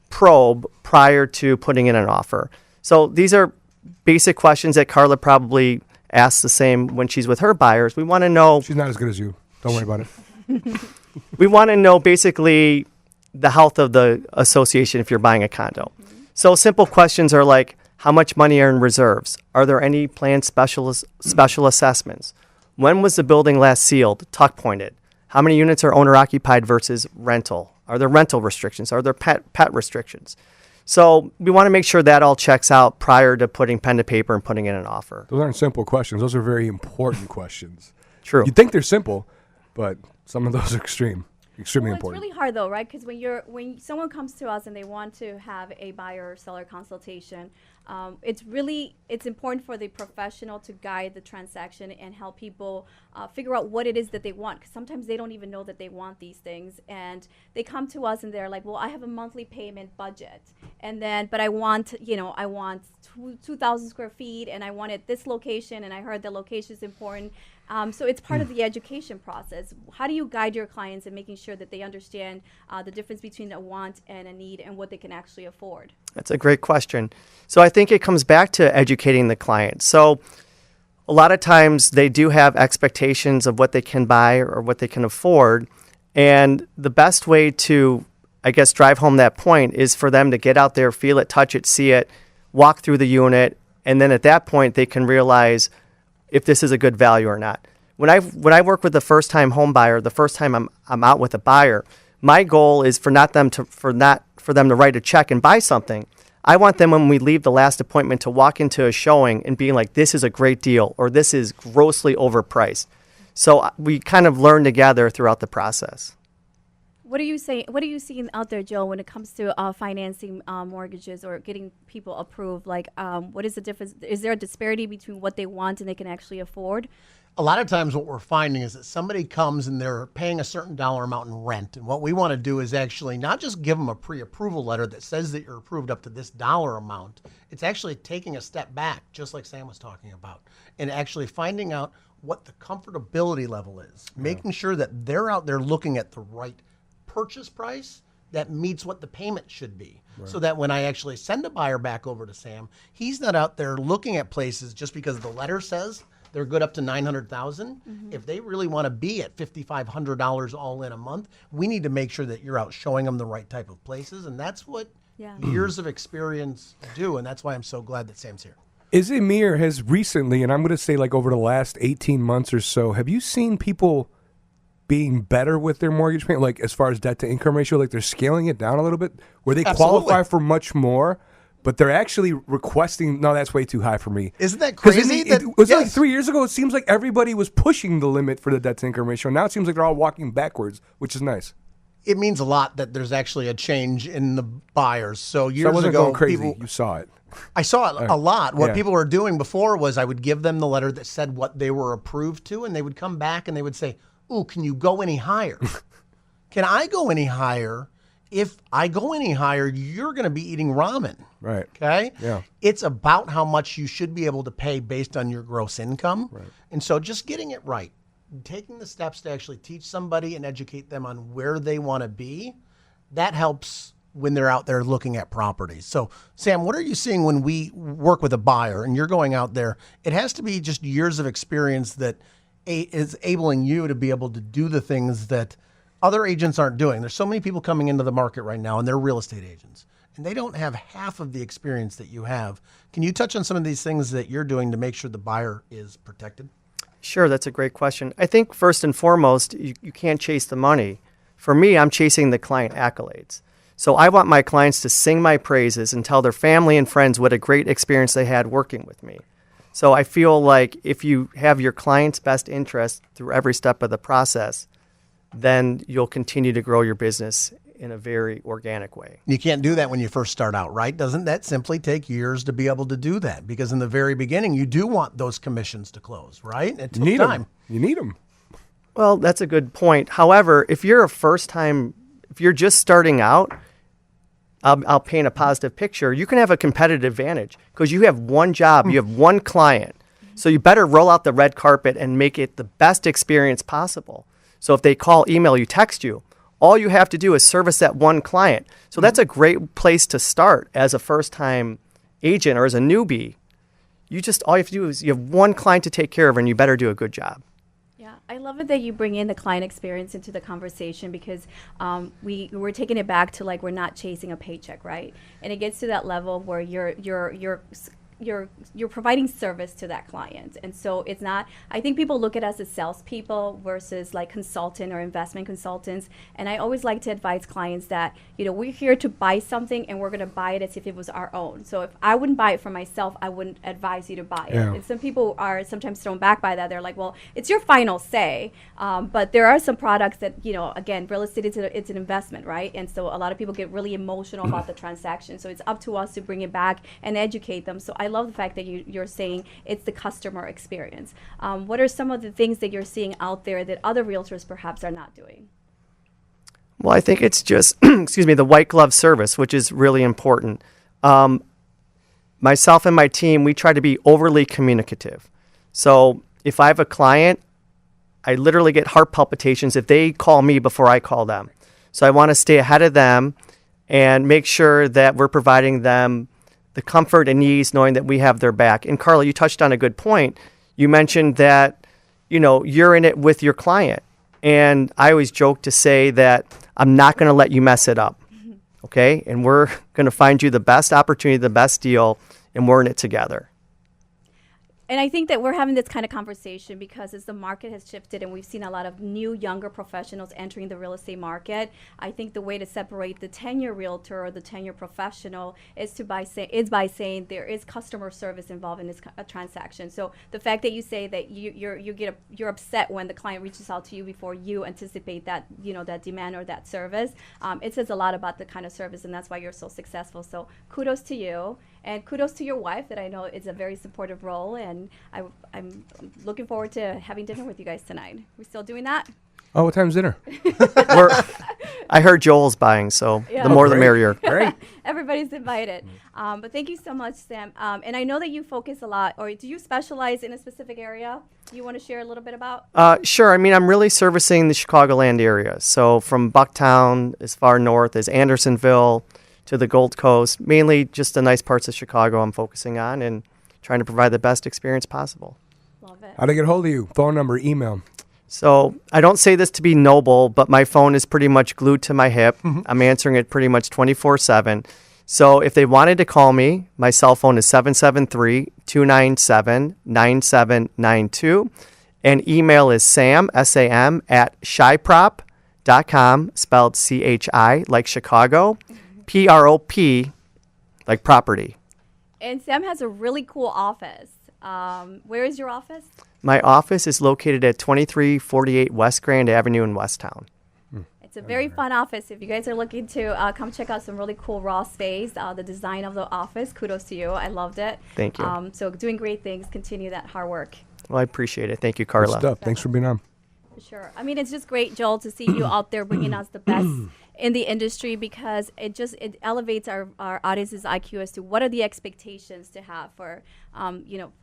probe prior to putting in an offer. So these are basic questions that Carla probably asks the same when she's with her buyers. We want to know... She's not as good as you. Don't worry about it. We want to know basically the health of the association if you're buying a condo. So simple questions are like, how much money are in reserves? Are there any planned special assessments? When was the building last sealed, tuck pointed? How many units are owner occupied versus rental? Are there rental restrictions? Are there pet restrictions? So we want to make sure that all checks out prior to putting pen to paper and putting in an offer. Those aren't simple questions. Those are very important questions. True. You'd think they're simple, but some of those are extremely important. It's really hard though, right? Because when someone comes to us and they want to have a buyer or seller consultation, it's important for the professional to guide the transaction and help people figure out what it is that they want. Because sometimes they don't even know that they want these things, and they come to us and they're like, "Well, I have a monthly payment budget, but I want 2,000 square feet, and I want it this location, and I heard the location is important." So it's part of the education process. How do you guide your clients in making sure that they understand the difference between a want and a need and what they can actually afford? That's a great question. So I think it comes back to educating the client. So a lot of times they do have expectations of what they can buy or what they can afford. And the best way to, I guess, drive home that point is for them to get out there, feel it, touch it, see it, walk through the unit. And then at that point, they can realize if this is a good value or not. When I work with the first-time home buyer, the first time I'm out with a buyer, my goal is for them to write a check and buy something. I want them, when we leave the last appointment, to walk into a showing and being like, this is a great deal or this is grossly overpriced. So we kind of learn together throughout the process. What are you saying? What are you seeing out there, Joe, when it comes to financing mortgages or getting people approved? Like, what is the difference? Is there a disparity between what they want and they can actually afford? A lot of times what we're finding is that somebody comes and they're paying a certain dollar amount in rent. And what we want to do is actually not just give them a pre-approval letter that says that you're approved up to this dollar amount. It's actually taking a step back, just like Sam was talking about, and actually finding out what the comfortability level is, making sure that they're out there looking at the right purchase price that meets what the payment should be. So that when I actually send a buyer back over to Sam, he's not out there looking at places just because the letter says they're good up to $900,000. If they really want to be at $5,500 all in a month, we need to make sure that you're out showing them the right type of places. And that's what years of experience do. And that's why I'm so glad that Sam's here. Izmir has recently, and I'm going to say like over the last 18 months or so, have you seen people being better with their mortgage payment, like as far as debt to income ratio, like they're scaling it down a little bit, where they qualify for much more, but they're actually requesting, no, that's way too high for me. Isn't that crazy? It was like 3 years ago, it seems like everybody was pushing the limit for the debt to income ratio. Now it seems like they're all walking backwards, which is nice. It means a lot that there's actually a change in the buyers. So years I wasn't ago, going crazy. You saw it. I saw it a lot. What people were doing before was I would give them the letter that said what they were approved to, and they would come back and they would say, "Ooh, can you go any higher? Can I go any higher? If I go any higher, you're going to be eating ramen." Right. Okay? Yeah. It's about how much you should be able to pay based on your gross income. Right. And so just getting it right, taking the steps to actually teach somebody and educate them on where they want to be, that helps when they're out there looking at properties. So, Sam, what are you seeing when we work with a buyer and you're going out there? It has to be just years of experience that is enabling you to be able to do the things that other agents aren't doing. There's so many people coming into the market right now, and they're real estate agents, and they don't have half of the experience that you have. Can you touch on some of these things that you're doing to make sure the buyer is protected? Sure, that's a great question. I think first and foremost, you can't chase the money. For me, I'm chasing the client accolades. So I want my clients to sing my praises and tell their family and friends what a great experience they had working with me. So I feel like if you have your client's best interest through every step of the process, then you'll continue to grow your business in a very organic way. You can't do that when you first start out, right? Doesn't that simply take years to be able to do that? Because in the very beginning, you do want those commissions to close, right? It took time. You need them. Well, that's a good point. However, if you're if you're just starting out, I'll paint a positive picture. You can have a competitive advantage because you have one job, you have one client. So you better roll out the red carpet and make it the best experience possible. So if they call, email you, text you, all you have to do is service that one client. So that's a great place to start as a first-time agent or as a newbie. All you have to do is you have one client to take care of, and you better do a good job. Yeah, I love it that you bring in the client experience into the conversation because we're taking it back to like we're not chasing a paycheck, right? And it gets to that level where you're providing service to that client. And so it's not, I think people look at us as salespeople versus like consultant or investment consultants. And I always like to advise clients that, we're here to buy something and we're going to buy it as if it was our own. So if I wouldn't buy it for myself, I wouldn't advise you to buy it. And some people are sometimes thrown back by that. They're like, well, it's your final say. But there are some products that, again, real estate, it's an investment, right? And so a lot of people get really emotional about the transaction. So it's up to us to bring it back and educate them. So I love the fact that you're saying it's the customer experience. What are some of the things that you're seeing out there that other realtors perhaps are not doing? Well, I think it's just, the white glove service, which is really important. Myself and my team, we try to be overly communicative. So if I have a client, I literally get heart palpitations if they call me before I call them. So I want to stay ahead of them and make sure that we're providing them the comfort and ease knowing that we have their back. And Carla, you touched on a good point. You mentioned that, you're in it with your client. And I always joke to say that I'm not going to let you mess it up. Okay? And we're going to find you the best opportunity, the best deal, and we're in it together. And I think that we're having this kind of conversation because as the market has shifted and we've seen a lot of new, younger professionals entering the real estate market, I think the way to separate the tenure realtor or the tenure professional is by saying there is customer service involved in this transaction. So the fact that you say that you're upset when the client reaches out to you before you anticipate that that demand or that service, it says a lot about the kind of service, and that's why you're so successful. So kudos to you. And kudos to your wife that I know is a very supportive role. And I'm looking forward to having dinner with you guys tonight. We still doing that? Oh, what time's dinner? I heard Joel's buying, so the more the merrier. Great. Everybody's invited. But thank you so much, Sam. And I know that you focus a lot, or do you specialize in a specific area you want to share a little bit about? Sure. I mean, I'm really servicing the Chicagoland area. So from Bucktown as far north as Andersonville to the Gold Coast, mainly just the nice parts of Chicago I'm focusing on and trying to provide the best experience possible. Love it. How to get hold of you? Phone number, email. So I don't say this to be noble, but my phone is pretty much glued to my hip. I'm answering it pretty much 24/7. So if they wanted to call me, my cell phone is 773-297-9792. And email is sam, S-A-M, @shyprop.com, spelled C-H-I, like Chicago. P-R-O-P, like property. And Sam has a really cool office. Where is your office? My office is located at 2348 West Grand Avenue in Westtown. It's a very fun office. If you guys are looking to come check out some really cool raw space, the design of the office, kudos to you. I loved it. Thank you. So doing great things. Continue that hard work. Well, I appreciate it. Thank you, Carla. Good stuff. Thanks for being on. For sure. I mean, it's just great, Joel, to see you out there bringing us the best in the industry, because it elevates our audience's IQ as to what are the expectations to have for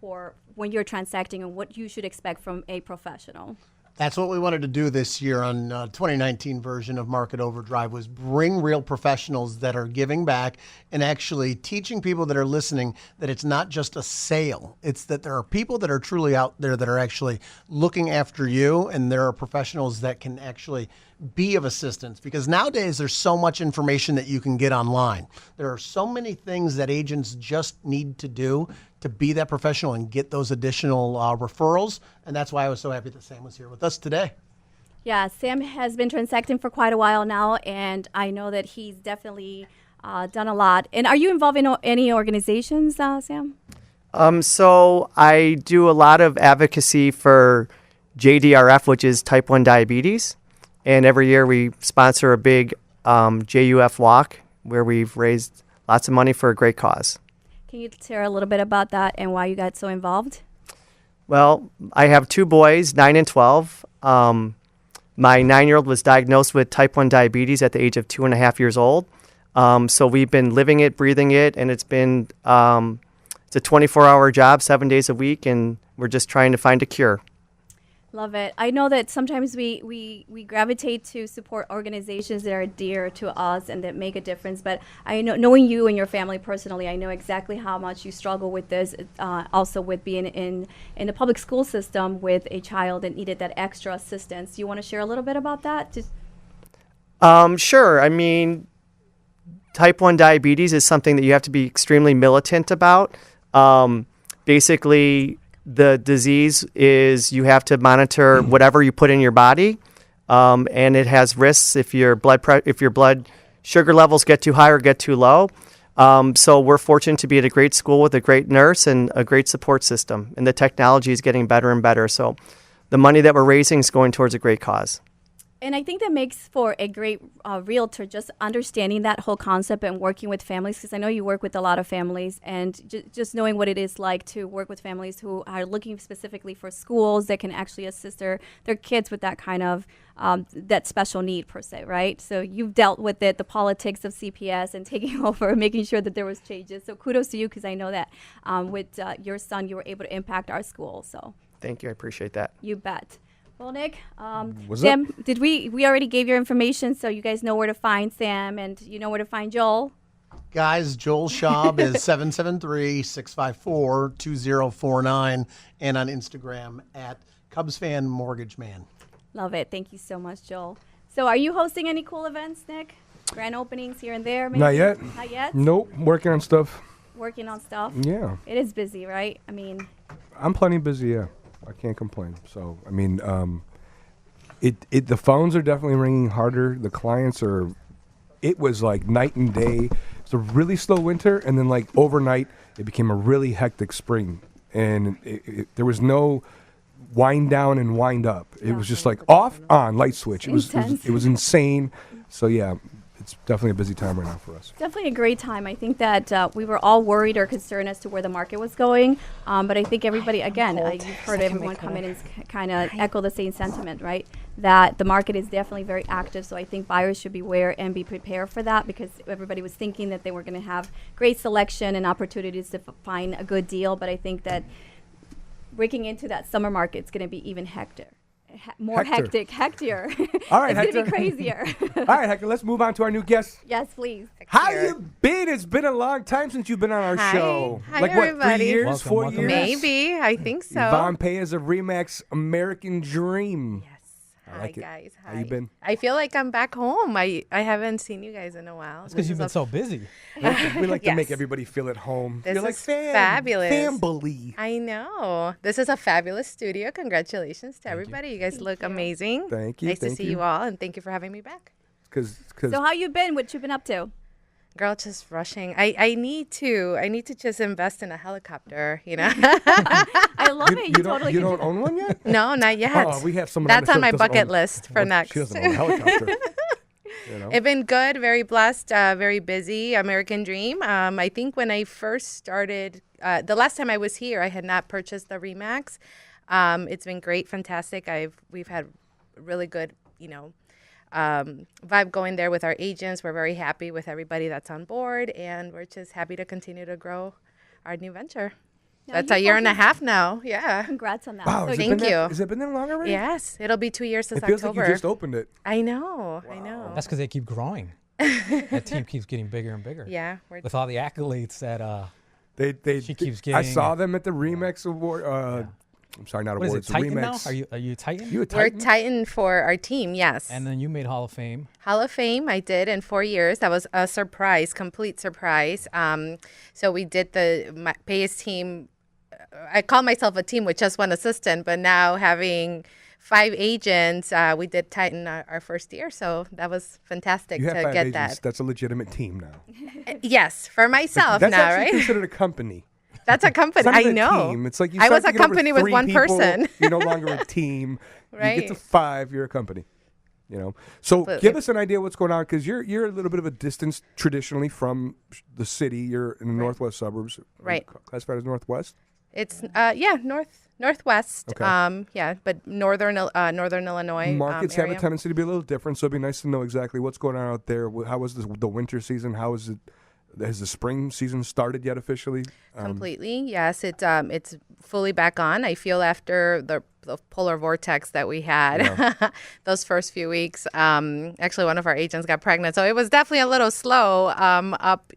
for when you're transacting and what you should expect from a professional. That's what we wanted to do this year on 2019 version of Market Overdrive, was bring real professionals that are giving back and actually teaching people that are listening that it's not just a sale. It's that there are people that are truly out there that are actually looking after you, and there are professionals that can actually be of assistance, because nowadays there's so much information that you can get online. There are so many things that agents just need to do to be that professional and get those additional referrals. And that's why I was so happy that Sam was here with us today. Yeah, Sam has been transacting for quite a while now, and I know that he's definitely done a lot. And are you involved in any organizations, Sam? So I do a lot of advocacy for JDRF, which is type 1 diabetes. And every year we sponsor a big JUF walk where we've raised lots of money for a great cause. Can you share a little bit about that and why you got so involved? Well, I have two boys, 9 and 12. My 9-year-old was diagnosed with type 1 diabetes at the age of 2.5 years old. So we've been living it, breathing it, and it's been it's a 24-hour job, 7 days a week, and we're just trying to find a cure. Love it. I know that sometimes we gravitate to support organizations that are dear to us and that make a difference. But I know, knowing you and your family personally, I know exactly how much you struggle with this. Also, with being in the public school system with a child that needed that extra assistance. Do you want to share a little bit about that? Sure. I mean, type 1 diabetes is something that you have to be extremely militant about. Basically, the disease is you have to monitor whatever you put in your body, and it has risks if your blood sugar levels get too high or get too low. So we're fortunate to be at a great school with a great nurse and a great support system, and the technology is getting better and better. So the money that we're raising is going towards a great cause. And I think that makes for a great realtor, just understanding that whole concept and working with families, because I know you work with a lot of families, and just knowing what it is like to work with families who are looking specifically for schools that can actually assist their kids with that kind of that special need per se, right? So you've dealt with it, the politics of CPS and taking over, making sure that there was changes. So kudos to you, because I know that with your son, you were able to impact our school. So thank you. I appreciate that. You bet. Well, Nick, Sam, did we already gave your information, so you guys know where to find Sam and you know where to find Joel? Guys, Joel Schaub is 773-654-2049 and on Instagram at Cubs Fan Mortgage Man. Love it. Thank you so much, Joel. So are you hosting any cool events, Nick? Grand openings here and there, maybe? Not yet. Not yet? Nope. Working on stuff. Working on stuff? Yeah. It is busy, right? I mean... I'm plenty busy. Yeah, I can't complain. So I mean, the phones are definitely ringing harder. The clients are. It was like night and day. It's a really slow winter, and then like overnight, it became a really hectic spring, and there was no wind down and wind up. It was just like off, on, light switch. It was insane. So yeah, it's definitely a busy time right now for us. Definitely a great time. I think that we were all worried or concerned as to where the market was going. But I think everybody, again, you've heard everyone come in and kind of echo the same sentiment, right? That the market is definitely very active. So I think buyers should be aware and be prepared for that, because everybody was thinking that they were going to have great selection and opportunities to find a good deal. But I think that breaking into that summer market is going to be even hectier. Hectier. All right, it's Hector. going to be crazier. All right, Hector, let's move on to our new guest. Yes, please. How you been? It's been a long time since you've been on our show. Hi, like what, everybody. 3 years, Welcome, 4 welcome. years? Maybe. I think so. Ivonne Payes of Remax American Dream. Yes. I Hi, like it. guys. Hi. How you been? I feel like I'm back home. I haven't seen you guys in a while. That's because you've been so busy. We like to make Yes. everybody feel at home. This You're like is fabulous. Family. I know. This is a fabulous studio. Congratulations to everybody. You guys look amazing. Thank you. Nice to see you all, and thank you for having me back. Cause So how you been? What you been up to? Girl, just rushing. I need to just invest in a helicopter, you know. I love it. you don't own one yet? No, not yet. Oh, we have someone. That's on my that doesn't bucket own- list for well, next. She doesn't own a helicopter. You know? It's been good, very blessed, very busy. American Dream. I think when I first started, the last time I was here, I had not purchased the Remax. It's been great, fantastic. We've had really good, vibe going there with our agents. We're very happy with everybody that's on board, and we're just happy to continue to grow our new venture. Now, That's you a year and a focus- half now. Yeah. Congrats on that. Wow, So has it thank been that- you. Has it been that long already? Yes, it'll be 2 years since It feels October. like you just opened it. I know. That's because they keep growing. That team keeps getting bigger and bigger. Yeah. With all the accolades that she keeps I getting. saw them at the Remax Award. I'm sorry, not What is awards. it, Titan now? Remax. Are you Titan? You a We're Titan? Titan for our team, yes. And then you made Hall of Fame. Hall of Fame, I did in 4 years. That was a surprise, complete surprise. So we did the Payes team. I call myself a team with just one assistant, but now having 5 agents, we did Titan our first year. So that was fantastic You have to 5 get agents. that. That's a legitimate team now. Yes, for myself That's now, actually right? considered a company. That's a company. It's not I even a know. team. It's like you I start was a to get over company with 3 one people, person. You're no longer a team. You Right. get to 5, you're a company. So Absolutely. give us an idea what's going on, because you're a little bit of a distance traditionally from the city. You're in the northwest suburbs. Right. Classified as northwest. It's northwest. Okay. But northern Illinois. Markets have a area. tendency to be a little different, so it'd be nice to know exactly what's going on out there. How was the winter season? How is it? Has the spring season started yet officially? Completely, yes. It's fully back on. I feel after the polar vortex that we had those first few weeks. Actually, one of our agents got pregnant, so it was definitely a little slow up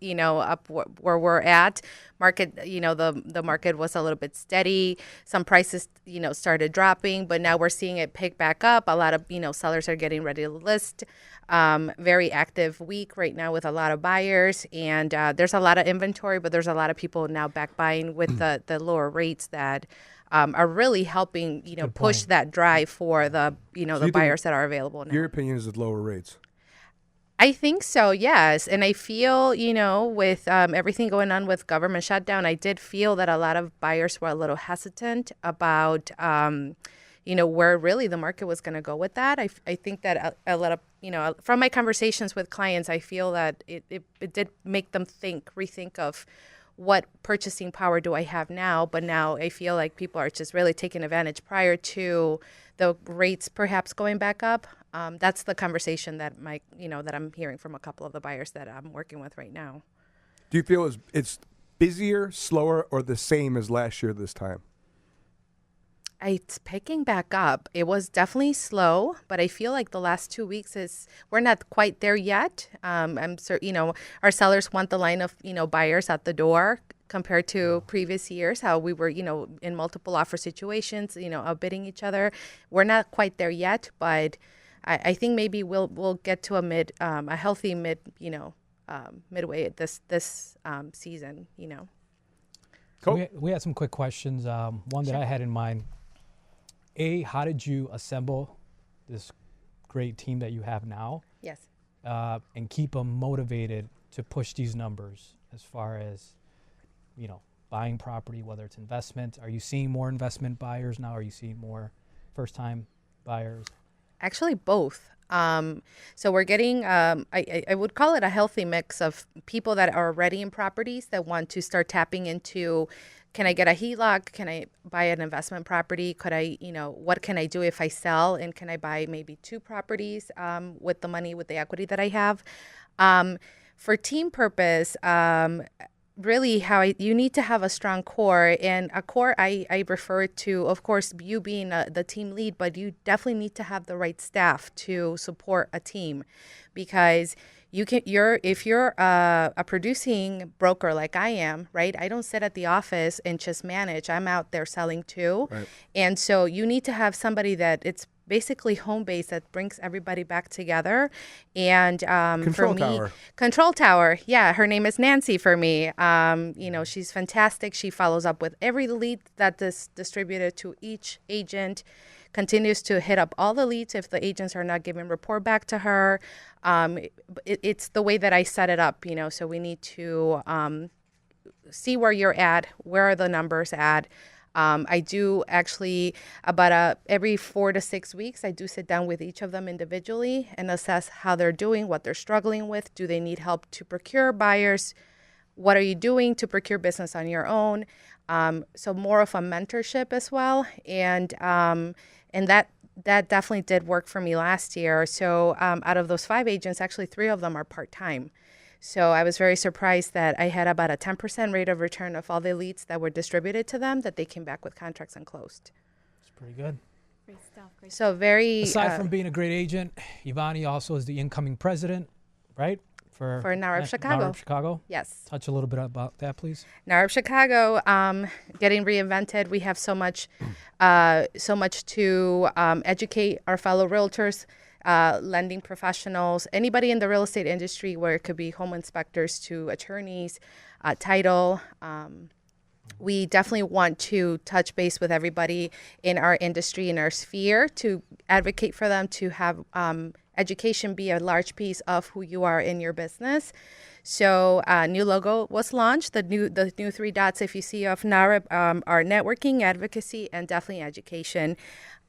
where we're at. Market, the market was a little bit steady. Some prices, started dropping, but now we're seeing it pick back up. A lot of, sellers are getting ready to list. Very active week right now with a lot of buyers, and there's a lot of inventory, but there's a lot of people now back buying with the lower rates that are really helping, push that drive for the, the buyers that are available now. Your opinion is at lower rates. I think so, yes. And I feel, with everything going on with government shutdown, I did feel that a lot of buyers were a little hesitant about, where really the market was going to go with that. I think that a lot of, from my conversations with clients, I feel that it did make them rethink of what purchasing power do I have now. But now I feel like people are just really taking advantage prior to the rates perhaps going back up. That's the conversation that that I'm hearing from a couple of the buyers that I'm working with right now. Do you feel it's busier, slower, or the same as last year this time? It's picking back up. It was definitely slow, but I feel like the last 2 weeks we're not quite there yet. I'm certain, our sellers want the line of, buyers at the door compared to previous years, how we were, in multiple offer situations, outbidding each other. We're not quite there yet, but I think maybe we'll get to a healthy midway at this season, Cool. We had some quick questions. One that I had in mind. How did you assemble this great team that you have now? Yes. And keep them motivated to push these numbers as far as, buying property, whether it's investment. Are you seeing more investment buyers now? Are you seeing more first-time buyers? Actually, both. So we're getting, I would call it a healthy mix of people that are already in properties that want to start tapping into, can I get a HELOC? Can I buy an investment property? Could I, what can I do if I sell? And can I buy maybe 2 properties with the money, with the equity that I have? For team purpose, really you need to have a strong core, and a core I refer to, of course, you being the team lead, but you definitely need to have the right staff to support a team, because if you're a producing broker like I am, right? I don't sit at the office and just manage. I'm out there selling too. Right. And so you need to have somebody that it's basically home base that brings everybody back together. And Control for me, tower. Control Tower. Yeah, her name is Nancy for me. She's fantastic. She follows up with every lead that is distributed to each agent, continues to hit up all the leads if the agents are not giving report back to her. It's the way that I set it up, so we need to see where you're at, where are the numbers at. I do actually about every 4 to 6 weeks, I do sit down with each of them individually and assess how they're doing, what they're struggling with. Do they need help to procure buyers? What are you doing to procure business on your own? So more of a mentorship as well. And that definitely did work for me last year. So out of those 5 agents, actually 3 of them are part-time. So I was very surprised that I had about a 10% rate of return of all the leads that were distributed to them, that they came back with contracts and closed. It's pretty good. Great stuff. Great So very... Aside from being a great agent, Ivonne also is the incoming president, right? For NAREP Chicago. NAREP Chicago. Yes. Touch a little bit about that, please. NAREP Chicago, getting reinvented. We have so much to educate our fellow realtors, lending professionals, anybody in the real estate industry, where it could be home inspectors to attorneys, title. We definitely want to touch base with everybody in our industry, in our sphere, to advocate for them to have education be a large piece of who you are in your business. So new logo was launched. The new 3 dots, if you see, of NAREP are networking, advocacy, and definitely education.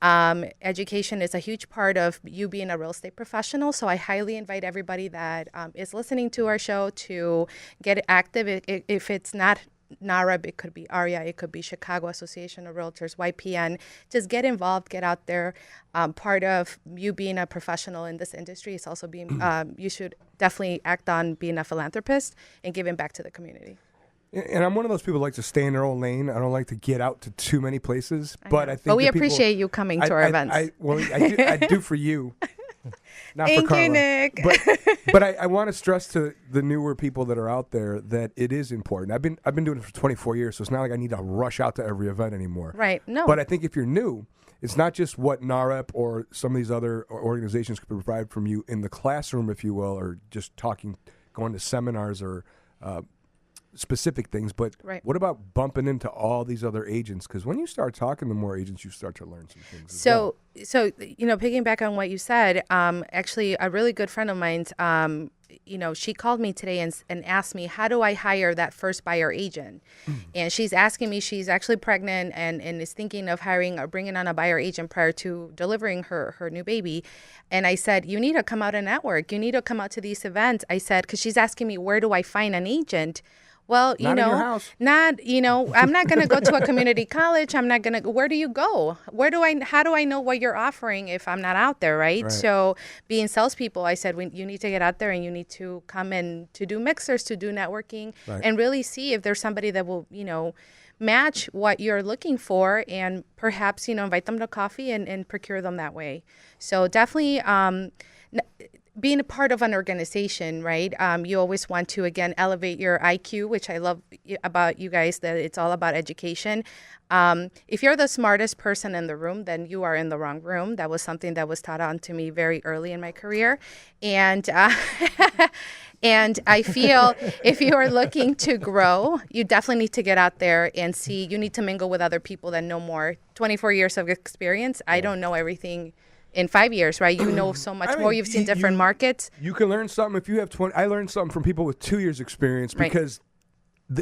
Education is a huge part of you being a real estate professional. So I highly invite everybody that is listening to our show to get active. If it's not NAREP, it could be ARIA, it could be Chicago Association of Realtors, YPN. Just get involved, get out there. Part of you being a professional in this industry is also being, you should definitely act on being a philanthropist and giving back to the community. And I'm one of those people who like to stay in their own lane. I don't like to get out to too many places. But I think But we appreciate you coming to our events. I do for you. Not Thank for you, Carla. Nick. But I want to stress to the newer people that are out there that it is important. I've been doing it for 24 years, so it's not like I need to rush out to every event anymore. Right. No. But I think if you're new, it's not just what NAREP or some of these other organizations could provide from you in the classroom, if you will, or just going to seminars or specific things, but what about bumping into all these other agents? Because when you start talking to more agents, you start to learn some things. So picking back on what you said, actually, a really good friend of mine's, she called me today and asked me, how do I hire that first buyer agent? And she's asking me, she's actually pregnant and is thinking of hiring or bringing on a buyer agent prior to delivering her new baby. And I said, you need to come out and network. You need to come out to these events. I said, because she's asking me, where do I find an agent? Well, not in your house. I'm not going to go to a community college. I'm not going to, where do you go? How do I know what you're offering if I'm not out there, right? So being salespeople, I said, you need to get out there and you need to come in to do mixers, to do networking, and really see if there's somebody that will, match what you're looking for, and perhaps, invite them to coffee and procure them that way. So definitely, being a part of an organization, right? You always want to, again, elevate your IQ, which I love about you guys, that it's all about education. If you're the smartest person in the room, then you are in the wrong room. That was something that was taught on to me very early in my career. And and I feel if you are looking to grow, you definitely need to get out there and see. You need to mingle with other people that know more. 24 years of experience. I don't know everything in 5 years, right? You know so much more. You've seen different markets. You can learn something if you have 20. I learned something from people with 2 years experience because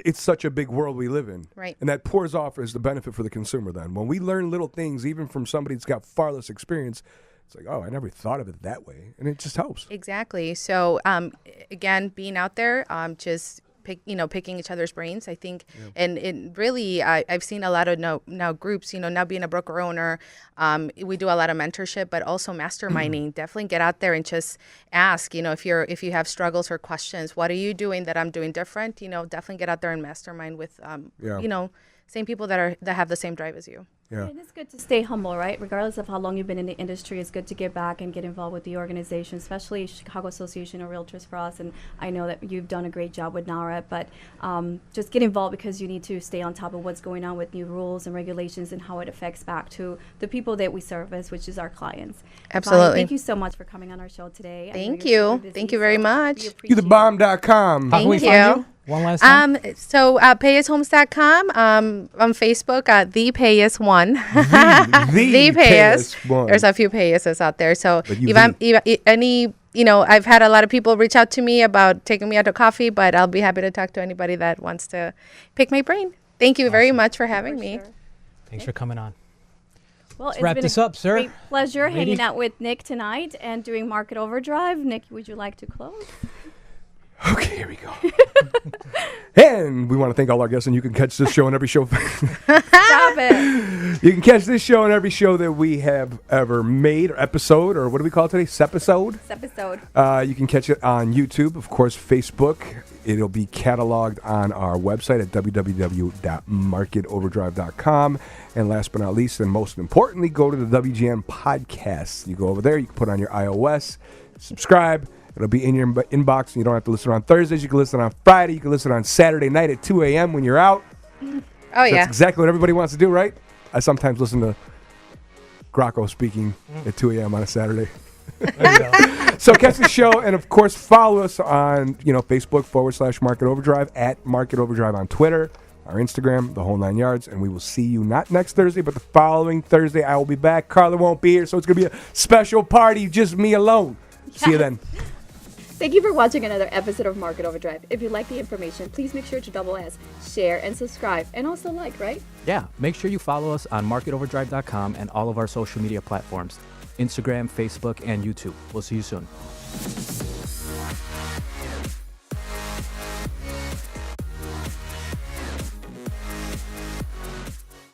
it's such a big world we live in. Right. And that pours off as the benefit for the consumer then. When we learn little things, even from somebody that's got far less experience, it's like, oh, I never thought of it that way. And it just helps. Exactly. So, again, being out there, just picking each other's brains, I think. And it really, I've seen a lot of now groups, now being a broker owner, we do a lot of mentorship, but also masterminding. Definitely get out there and just ask, if you have struggles or questions, what are you doing that I'm doing different? Definitely get out there and mastermind with, same people that have the same drive as you. Yeah. And it's good to stay humble, right? Regardless of how long you've been in the industry, it's good to get back and get involved with the organization, especially Chicago Association of Realtors for us. And I know that you've done a great job with NARA, but just get involved because you need to stay on top of what's going on with new rules and regulations and how it affects back to the people that we service, which is our clients. Absolutely. Bonnie, thank you so much for coming on our show today. Thank you. Thank you very much. YouTheBomb.com. How can we find you? One last time. So PayesHomes.com, on Facebook, The Payes1. The Payes. There's a few Payeses out there. So I've had a lot of people reach out to me about taking me out to coffee, but I'll be happy to talk to anybody that wants to pick my brain. Thank you very much for having me. Thanks for coming on. Well, Let's wrap this up, sir. Great pleasure Ladies. hanging out with Nick tonight and doing Market Overdrive. Nick, would you like to close? Okay, here we go. And we want to thank all our guests, and you can catch this show on every show. Stop it. You can catch this show on every show that we have ever made, or episode, or what do we call it today? Sepisode? Episode. You can catch it on YouTube, of course, Facebook. It'll be cataloged on our website at www.marketoverdrive.com. And last but not least, and most importantly, go to the WGN podcast. You go over there, you can put on your iOS, subscribe. It'll be in your inbox, and you don't have to listen on Thursdays. You can listen on Friday. You can listen on Saturday night at 2 a.m. when you're out. Oh, That's exactly what everybody wants to do, right? I sometimes listen to Graco speaking at 2 a.m. on a Saturday. So catch the show, and, of course, follow us on Facebook /Market Overdrive, at Market Overdrive on Twitter, our Instagram, the whole 9 yards, and we will see you not next Thursday, but the following Thursday. I will be back. Carla won't be here, so it's going to be a special party, just me alone. See you then. Thank you for watching another episode of Market Overdrive. If you like the information, please make sure to double S, share, and subscribe, and also like, right? Yeah, make sure you follow us on marketoverdrive.com and all of our social media platforms, Instagram, Facebook, and YouTube. We'll see you soon.